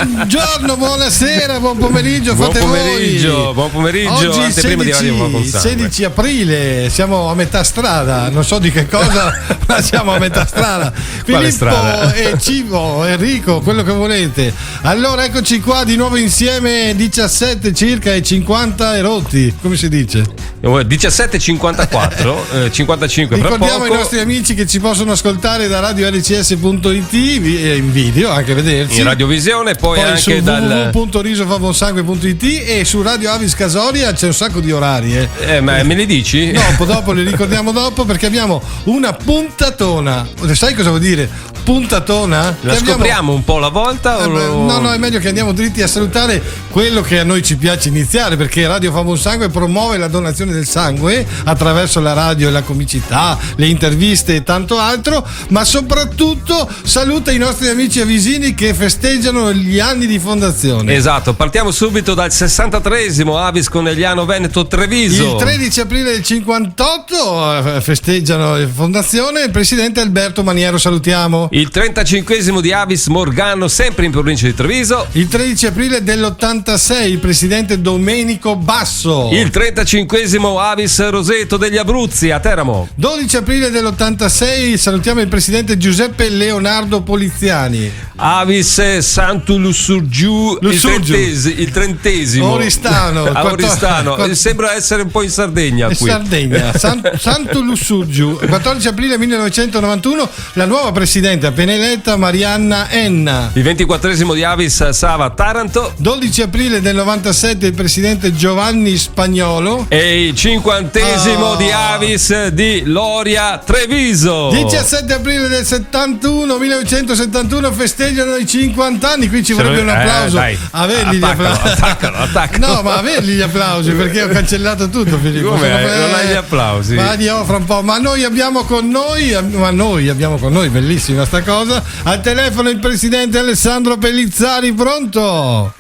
Buongiorno, buonasera, buon pomeriggio, fate voi. Buon pomeriggio. Oggi è 16 aprile, siamo a metà strada, non so di che cosa, ma siamo a metà strada. Quale Filippo strada? e Cibo, Enrico, quello che volete. Allora eccoci qua di nuovo insieme, 17 circa e 50 erotti, come si dice? 17:54, 55 fra Ricordiamo poco. ai nostri amici che ci possono ascoltare da radiorcs.it in video, anche vederci. In radiovisione, poi Poi anche su dal www.risofavonsangue.it e su Radio Avis Casoria c'è un sacco di orari. ma me li dici? No, dopo li ricordiamo dopo perché abbiamo una puntatona. Sai cosa vuol dire? Puntatona? La scopriamo un po' alla volta? No, è meglio che andiamo dritti a salutare quello che a noi ci piace iniziare, perché Radio Fa Buon Sangue promuove la donazione del sangue attraverso la radio e la comicità, le interviste e tanto altro, ma soprattutto saluta i nostri amici avisini che festeggiano gli anni di fondazione. Esatto, partiamo subito dal 63esimo Avis Conegliano Veneto Treviso. Il 13 aprile del 58 festeggiano la fondazione, il presidente Alberto Maniero, salutiamo. Il 35esimo di Avis Morgano, sempre in provincia di Treviso. Il 13 aprile dell'86 il presidente Domenico Basso. Il 35esimo Avis Roseto degli Abruzzi a Teramo. 12 aprile dell'86 salutiamo il presidente Giuseppe Leonardo Poliziani. Avis Santu Lussurgiu, il 30esimo. Oristano. Sembra essere un po' in Sardegna qui. Sardegna. Santo Lussurgiu. 14 aprile 1991 la nuova presidente appena eletta Marianna Enna. Il 24esimo di Avis Sava Taranto. 12 aprile del 97 il presidente Giovanni Spagnolo. E il 50esimo di Avis di Loria Treviso. 17 aprile del 1971 festeggiano i 50 anni. Qui ci vorrebbe un applauso. Averli gli applausi. Attaccalo. No, ma averli gli applausi perché ho cancellato tutto, Filippo. Come? Non hai gli applausi? Ma fra un po'. Ma noi abbiamo con noi, bellissima sta cosa. Al telefono il presidente Alessandro Pellizzari, pronto?